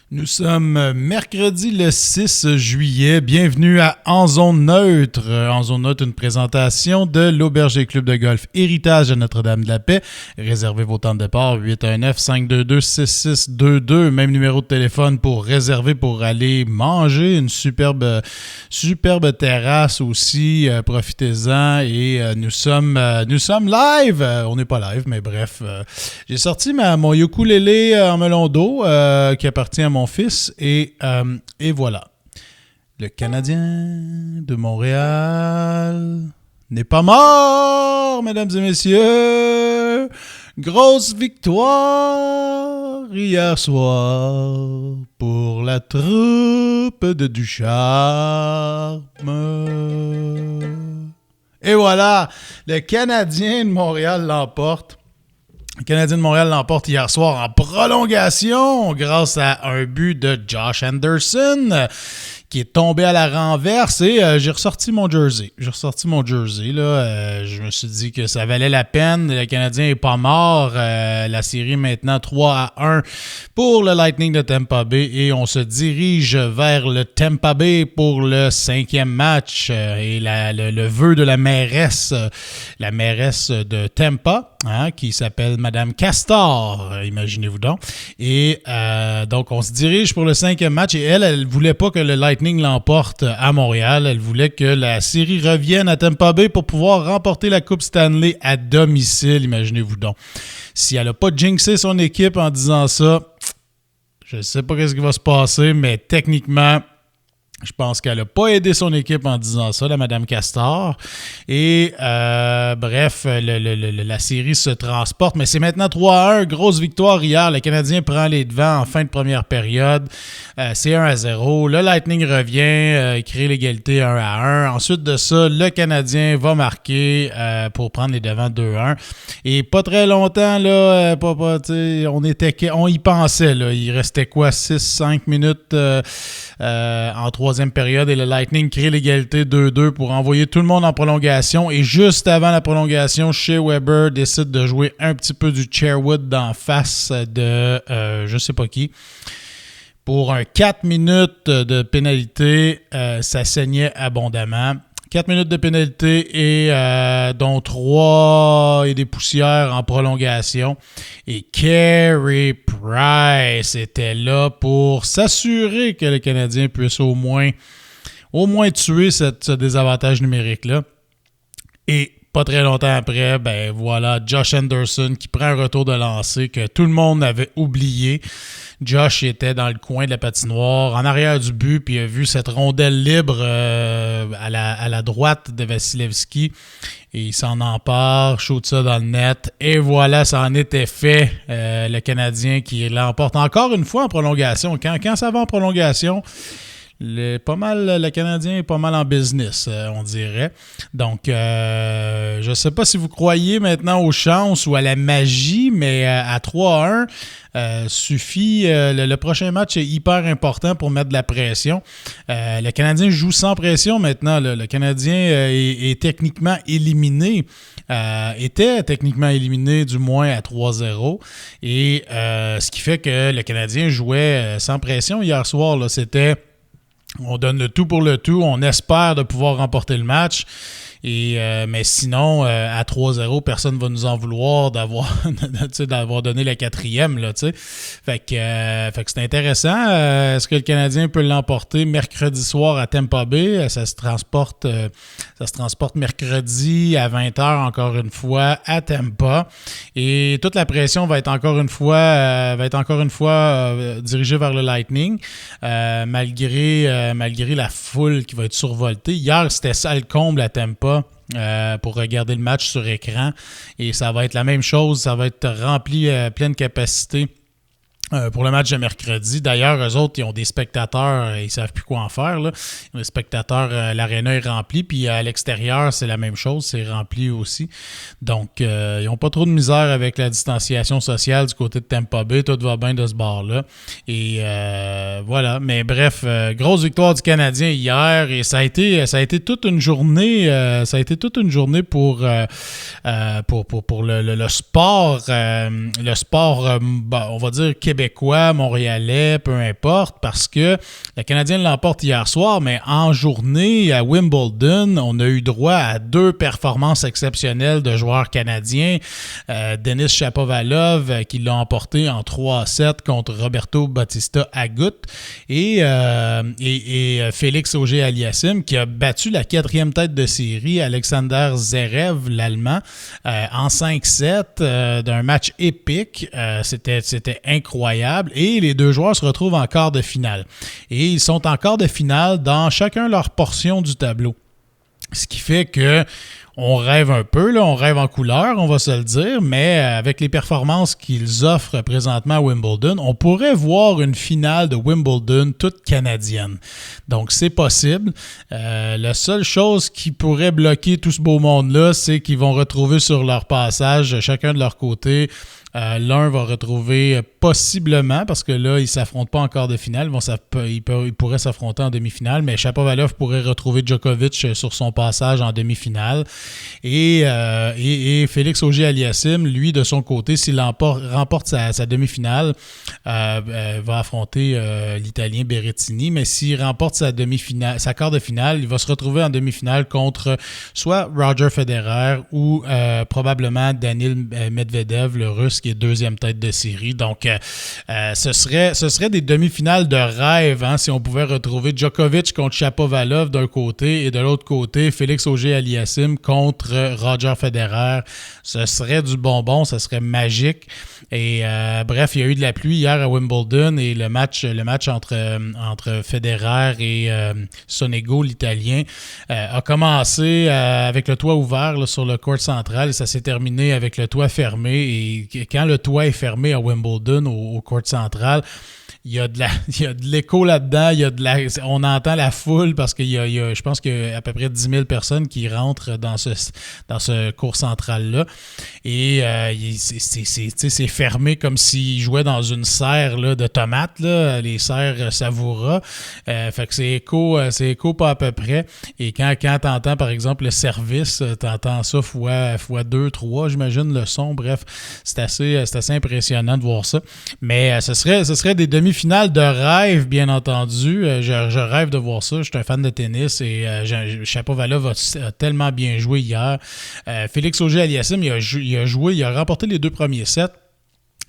Nous sommes mercredi le 6 juillet. Bienvenue à En Zone Neutre. En Zone Neutre, une présentation de l'Auberge et Club de Golf Héritage de Notre-Dame-de-la-Paix. Réservez vos temps de départ 819-522-6622. Même numéro de téléphone pour réserver pour aller manger. Une superbe terrasse aussi. Profitez-en. Et nous sommes live. On n'est pas live, mais bref. J'ai sorti mon ukulélé en melon d'eau qui appartient à mon fils et voilà. Le Canadien de Montréal n'est pas mort, mesdames et messieurs. Grosse victoire hier soir pour la troupe de Ducharme. Et voilà, le Canadien de Montréal l'emporte. Le Canadien de Montréal l'emporte hier soir en prolongation grâce à un but de Josh Anderson qui est tombé à la renverse et j'ai ressorti mon jersey. Là. Je me suis dit que ça valait la peine. Le Canadien n'est pas mort. La série est maintenant 3-1 pour le Lightning de Tampa Bay et on se dirige vers le Tampa Bay pour le 5e match. Et le vœu de la mairesse de Tampa, qui s'appelle Madame Castor, imaginez-vous donc. Et donc on se dirige pour le 5e match et elle voulait pas que le Lightning l'emporte à Montréal. Elle voulait que la série revienne à Tampa Bay pour pouvoir remporter la Coupe Stanley à domicile, imaginez-vous donc. Si elle n'a pas jinxé son équipe en disant ça, je ne sais pas ce qui va se passer, mais techniquement, je pense qu'elle n'a pas aidé son équipe en disant ça, la Madame Castor. Et bref, la série se transporte. Mais c'est maintenant 3-1. Grosse victoire hier. Le Canadien prend les devants en fin de première période. C'est 1-0. Le Lightning revient, crée l'égalité 1-1. Ensuite de ça, le Canadien va marquer pour prendre les devants 2-1. Et pas très longtemps, là, on y pensait. Là. Il restait quoi? 6-5 minutes en troisième période et le Lightning crée l'égalité 2-2 pour envoyer tout le monde en prolongation. Et juste avant la prolongation, Shea Weber décide de jouer un petit peu du chairwood d'en face de je sais pas qui. Pour un 4 minutes de pénalité, ça saignait abondamment. 4 minutes de pénalité et dont 3 et des poussières en prolongation. Et Carey Price était là pour s'assurer que le Canadien puisse au moins tuer ce désavantage numérique-là. Et pas très longtemps après, ben voilà, Josh Anderson qui prend un retour de lancer que tout le monde avait oublié. Josh était dans le coin de la patinoire, en arrière du but, puis il a vu cette rondelle libre à la droite de Vasilevski. Et il s'en empare, shoot ça dans le net. Et voilà, ça en était fait. Le Canadien qui l'emporte encore une fois en prolongation. Quand ça va en prolongation, le Canadien est pas mal en business, on dirait. Donc, je ne sais pas si vous croyez maintenant aux chances ou à la magie, mais à 3-1, suffit. Le prochain match est hyper important pour mettre de la pression. Le Canadien joue sans pression maintenant. Là. Le Canadien est techniquement éliminé. Était techniquement éliminé du moins à 3-0. Et ce qui fait que le Canadien jouait sans pression hier soir. Là, c'était... On donne le tout pour le tout. On espère de pouvoir remporter le match. Mais sinon, à 3-0, personne ne va nous en vouloir d'avoir donné la quatrième. Là, fait que c'est intéressant. Est-ce que le Canadien peut l'emporter mercredi soir à Tampa Bay? Ça se transporte mercredi à 20h encore une fois à Tampa. Et toute la pression va être encore une fois dirigée vers le Lightning, malgré la foule qui va être survoltée. Hier, c'était ça le comble à Tampa. Pour regarder le match sur écran et ça va être la même chose, ça va être rempli à pleine capacité pour le match de mercredi. D'ailleurs, eux autres, ils ont des spectateurs, ils savent plus quoi en faire. Là. Ils ont des spectateurs, l'aréna est remplie, puis à l'extérieur, c'est la même chose, c'est rempli aussi. Donc, ils n'ont pas trop de misère avec la distanciation sociale du côté de Tampa Bay. Tout va bien de ce bord-là. Et voilà. Mais bref, grosse victoire du Canadien hier, et ça a été toute une journée. Pour le sport, on va dire québécois. Québécois, Montréalais, peu importe, parce que le Canadien l'emporte hier soir, mais en journée à Wimbledon, on a eu droit à 2 performances exceptionnelles de joueurs canadiens. Denis Shapovalov qui l'a emporté en 3-7 contre Roberto Bautista Agut et Félix Auger-Aliassime qui a battu la 4e tête de série, Alexander Zverev, l'Allemand, en 5-7 d'un match épique. C'était incroyable. Et les 2 joueurs se retrouvent en quart de finale. Et ils sont en quart de finale dans chacun leur portion du tableau. Ce qui fait que on rêve un peu, là, on rêve en couleur, on va se le dire, mais avec les performances qu'ils offrent présentement à Wimbledon, on pourrait voir une finale de Wimbledon toute canadienne. Donc, c'est possible. La seule chose qui pourrait bloquer tout ce beau monde-là, c'est qu'ils vont retrouver sur leur passage, chacun de leur côté, l'un va retrouver possiblement, parce que là, ils ne s'affrontent pas encore de finale, ils pourraient s'affronter en demi-finale, mais Shapovalov pourrait retrouver Djokovic sur son passage en demi-finale. Et Félix Auger-Aliassime, lui, de son côté, s'il remporte sa demi-finale, va affronter l'Italien Berrettini, mais s'il remporte sa quart de finale, il va se retrouver en demi-finale contre soit Roger Federer ou probablement Daniil Medvedev, le Russe, qui est 2e tête de série. Donc, ce serait des demi-finales de rêve, hein, si on pouvait retrouver Djokovic contre Shapovalov d'un côté et de l'autre côté, Félix Auger-Aliassime contre Roger Federer. Ce serait du bonbon, ce serait magique. Et bref, il y a eu de la pluie hier à Wimbledon et le match entre Federer et Sonego, l'Italien, a commencé avec le toit ouvert là, sur le court central et ça s'est terminé avec le toit fermé. Et quand le toit est fermé à Wimbledon, au court central, il y a de l'écho là-dedans, on entend la foule parce qu'il y a je pense qu'il y a à peu près 10 000 personnes qui rentrent dans ce court central-là. Et c'est fermé comme s'ils jouaient dans une serre là, de tomates, là, les serres Savoura. Fait que c'est écho pas à peu près. Et quand t'entends, par exemple, le service, t'entends ça fois 2, 3, j'imagine, le son. Bref, c'est assez impressionnant de voir ça. Mais ce serait des demi-finales de rêve, bien entendu. Je rêve de voir ça. Je suis un fan de tennis et Shapovalov a tellement bien joué hier. Félix Auger-Aliassime, il a remporté les 2 premiers sets.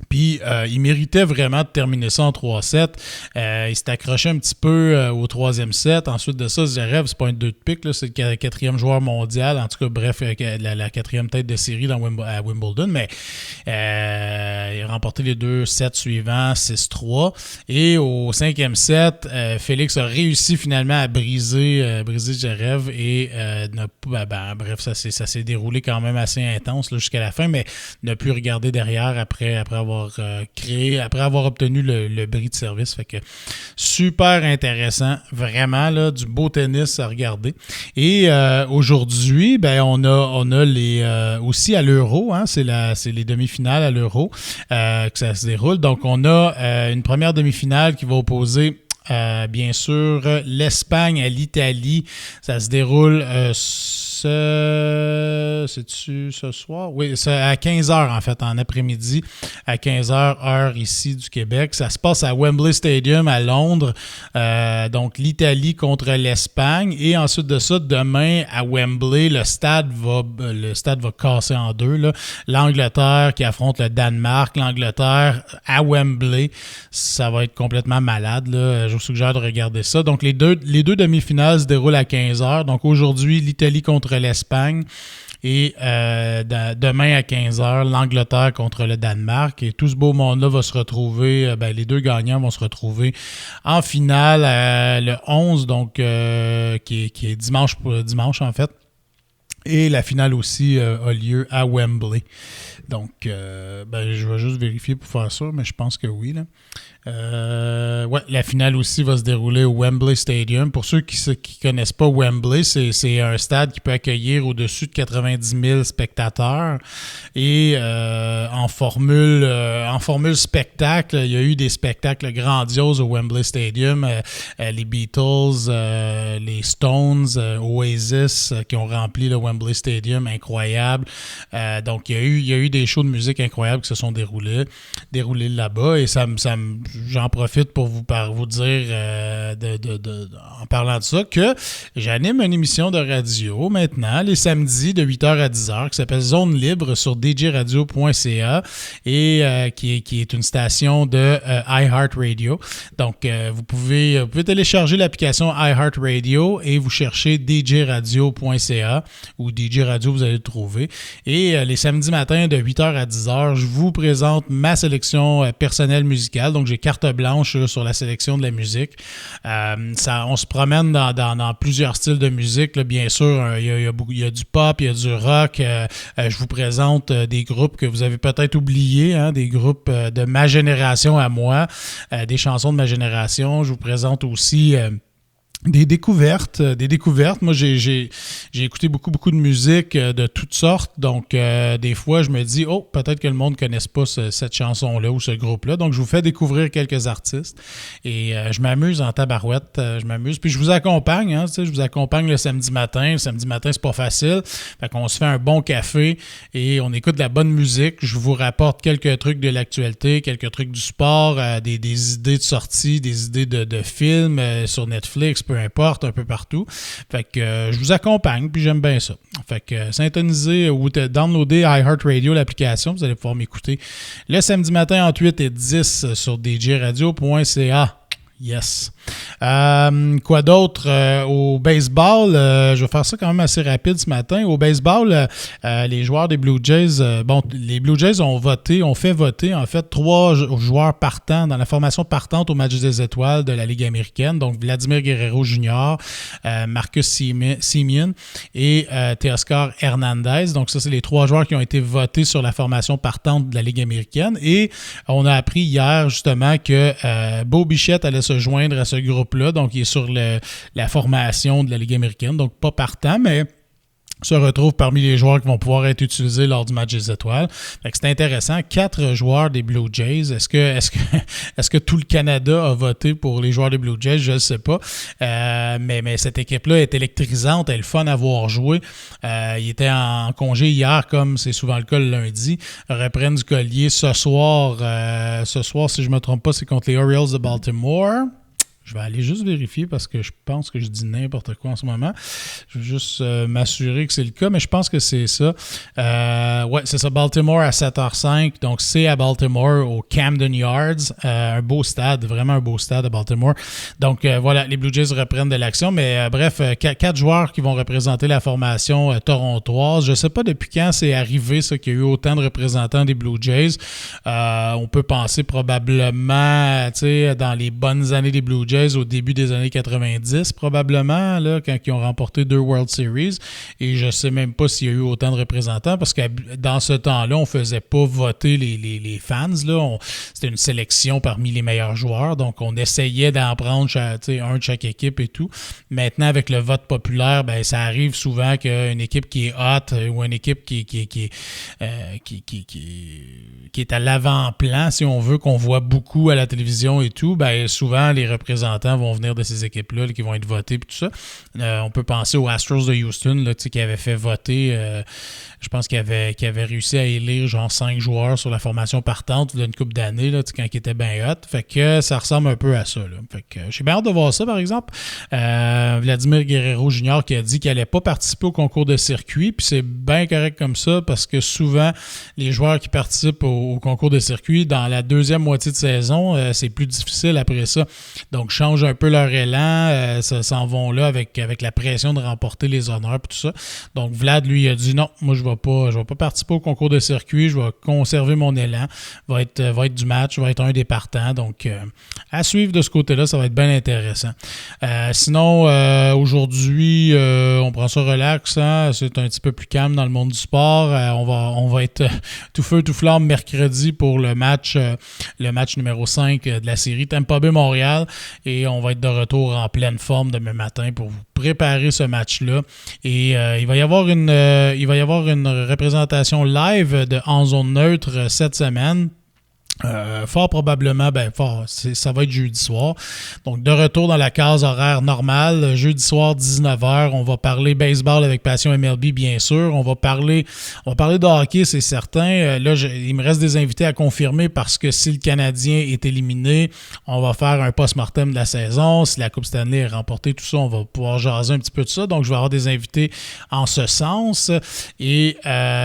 Puis, il méritait vraiment de terminer ça en 3-7. Il s'est accroché un petit peu au 3e set. Ensuite de ça, Zverev, c'est pas un 2 de pique, là, c'est le 4e joueur mondial. En tout cas, bref, la 4e tête de série à Wimbledon. Mais il a remporté les 2 sets suivants, 6-3. Et au 5e set, Félix a réussi finalement à briser Zverev. Et bref, ça s'est déroulé quand même assez intense là, jusqu'à la fin. Mais n'a plus regardé derrière après avoir obtenu le bris de service. Fait que super intéressant, vraiment là, du beau tennis à regarder. Et aujourd'hui, on a les aussi à l'Euro, hein, c'est les demi-finales à l'Euro que ça se déroule. Donc on a une première demi-finale qui va opposer bien sûr l'Espagne à l'Italie. Ça se déroule c'est-tu ce soir? Oui, c'est à 15h en fait, en après-midi, à 15h, heure ici du Québec. Ça se passe à Wembley Stadium à Londres. Donc, l'Italie contre l'Espagne. Et ensuite de ça, demain, à Wembley, le stade va casser en deux, là. L'Angleterre qui affronte le Danemark. L'Angleterre à Wembley. Ça va être complètement malade, là. Je vous suggère de regarder ça. Donc, les deux demi-finales se déroulent à 15h. Donc, aujourd'hui, l'Italie contre l'Espagne. Et demain à 15h, l'Angleterre contre le Danemark. Et tout ce beau monde-là va se retrouver, les deux gagnants vont se retrouver en finale le 11, donc qui est dimanche en fait. Et la finale aussi a lieu à Wembley. Donc, je vais juste vérifier pour faire ça, mais je pense que oui, là. La finale aussi va se dérouler au Wembley Stadium. Pour ceux qui connaissent pas Wembley, c'est un stade qui peut accueillir au-dessus de 90 000 spectateurs. Et en formule spectacle, il y a eu des spectacles grandioses au Wembley Stadium. Les Beatles, les Stones, Oasis qui ont rempli le Wembley Stadium, incroyable. Donc, il y a eu des shows de musique incroyables qui se sont déroulés là-bas. Et j'en profite pour vous dire, en parlant de ça, que j'anime une émission de radio maintenant, les samedis de 8h à 10h, qui s'appelle Zone Libre sur djradio.ca et qui est une station de iHeartRadio. Donc, vous pouvez télécharger l'application iHeartRadio et vous cherchez djradio.ca ou DJ Radio, vous allez le trouver. Et les samedis matins de 8h à 10h, je vous présente ma sélection personnelle musicale. Donc, j'ai carte blanche sur la sélection de la musique. On se promène dans plusieurs styles de musique. Là, bien sûr, il y a du pop, il y a du rock. Je vous présente des groupes que vous avez peut-être oubliés, hein, des groupes de ma génération à moi, des chansons de ma génération. Je vous présente aussi des découvertes. Moi, j'ai écouté beaucoup de musique de toutes sortes. Donc, des fois, je me dis, peut-être que le monde ne connaisse pas cette chanson-là ou ce groupe-là. Donc, je vous fais découvrir quelques artistes. Et je m'amuse en tabarouette. Je m'amuse. Puis, je vous accompagne. Hein, je vous accompagne le samedi matin. Le samedi matin, c'est pas facile. Fait qu'on se fait un bon café et on écoute de la bonne musique. Je vous rapporte quelques trucs de l'actualité, quelques trucs du sport, des idées de sortie, des idées de films sur Netflix, peu importe, un peu partout. Fait que je vous accompagne, puis j'aime bien ça. Fait que syntonisez ou downloadez iHeartRadio, l'application, vous allez pouvoir m'écouter le samedi matin entre 8 et 10 sur djradio.ca. Yes. Quoi d'autre? Au baseball, je vais faire ça quand même assez rapide ce matin. Au baseball, les joueurs des Blue Jays, les Blue Jays ont fait voter en fait 3 joueurs partants dans la formation partante au match des étoiles de la Ligue américaine. Donc, Vladimir Guerrero Jr., Marcus Semien et Teoscar Hernandez. Donc, ça, c'est les 3 joueurs qui ont été votés sur la formation partante de la Ligue américaine. Et on a appris hier, justement, que Bo Bichette allait se joindre à ce groupe-là. Donc, il est sur la formation de la Ligue américaine. Donc, pas partant, mais se retrouve parmi les joueurs qui vont pouvoir être utilisés lors du match des étoiles. Fait que c'est intéressant. 4 joueurs des Blue Jays. Est-ce que tout le Canada a voté pour les joueurs des Blue Jays? Je ne sais pas. Mais cette équipe-là est électrisante. Elle est le fun à voir jouer. Il était en congé hier, comme c'est souvent le cas le lundi. Reprennent du collier ce soir. Si je ne me trompe pas, c'est contre les Orioles de Baltimore. Je vais aller juste vérifier parce que je pense que je dis n'importe quoi en ce moment. Je vais juste m'assurer que c'est le cas, mais je pense que c'est ça. Ouais, c'est ça, Baltimore à 7h05. Donc, c'est à Baltimore, au Camden Yards. Un beau stade, vraiment un beau stade à Baltimore. Donc, voilà, les Blue Jays reprennent de l'action. Mais bref, 4 joueurs qui vont représenter la formation torontoise. Je ne sais pas depuis quand c'est arrivé, ça, qu'il y a eu autant de représentants des Blue Jays. On peut penser probablement, tu sais, dans les bonnes années des Blue Jays, au début des années 90, probablement, là, quand ils ont remporté 2 World Series. Et je ne sais même pas s'il y a eu autant de représentants, parce que dans ce temps-là, on ne faisait pas voter les fans. C'était une sélection parmi les meilleurs joueurs. Donc, on essayait d'en prendre un de chaque équipe et tout. Maintenant, avec le vote populaire, ben, ça arrive souvent qu'une équipe qui est hot ou une équipe qui est à l'avant-plan, si on veut, qu'on voit beaucoup à la télévision et tout, ben, souvent, les représentants vont venir de ces équipes-là qui vont être votées et tout ça. On peut penser aux Astros de Houston là, qui avaient fait voter, je pense qu'ils avaient réussi à élire genre 5 joueurs sur la formation partante d'une couple d'années là, quand ils étaient bien hot. Fait que ça ressemble un peu à ça. Là. Fait que j'ai bien hâte de voir ça, par exemple. Vladimir Guerrero Jr. qui a dit qu'il n'allait pas participer au concours de circuit, puis c'est bien correct comme ça parce que souvent, les joueurs qui participent au concours de circuit, dans la deuxième moitié de saison, c'est plus difficile après ça. Donc, changent un peu leur élan, s'en vont là avec la pression de remporter les honneurs et tout ça. Donc, Vlad, lui, a dit non, moi, je vais pas participer au concours de circuit, je vais conserver mon élan, va être du match, va être un des partants. Donc, à suivre de ce côté-là, ça va être bien intéressant. Sinon, aujourd'hui, on prend ça relax, hein? C'est un petit peu plus calme dans le monde du sport. On va être tout feu, tout flamme mercredi pour le match numéro 5 de la série Tampa Bay Montréal. Et on va être de retour en pleine forme demain matin pour vous préparer ce match-là. Et il va y avoir une représentation live de En Zone Neutre cette semaine. Fort probablement, ça va être jeudi soir. Donc, de retour dans la case horaire normale, jeudi soir, 19h, on va parler baseball avec Passion MLB, bien sûr. On va parler de hockey, c'est certain. Là, il me reste des invités à confirmer parce que si le Canadien est éliminé, on va faire un post-mortem de la saison. Si la Coupe Stanley est remportée, tout ça, on va pouvoir jaser un petit peu de ça. Donc, je vais avoir des invités en ce sens. Et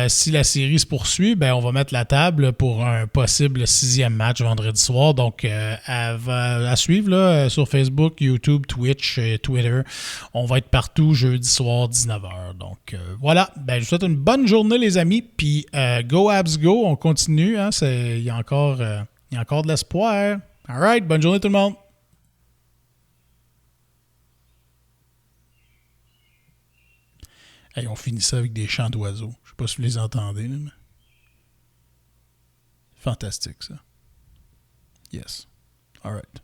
si la série se poursuit, on va mettre la table pour un possible 6e match vendredi soir. Donc, à suivre là, sur Facebook, YouTube, Twitch, Twitter. On va être partout jeudi soir, 19h. Donc, voilà. Je vous souhaite une bonne journée, les amis. Puis, go Habs go. On continue. Hein, il y a encore de l'espoir. All right. Bonne journée, tout le monde. Hey, on finit ça avec des chants d'oiseaux. Je sais pas si vous les entendez. Là, mais... Fantastique, ça. Yes. All right.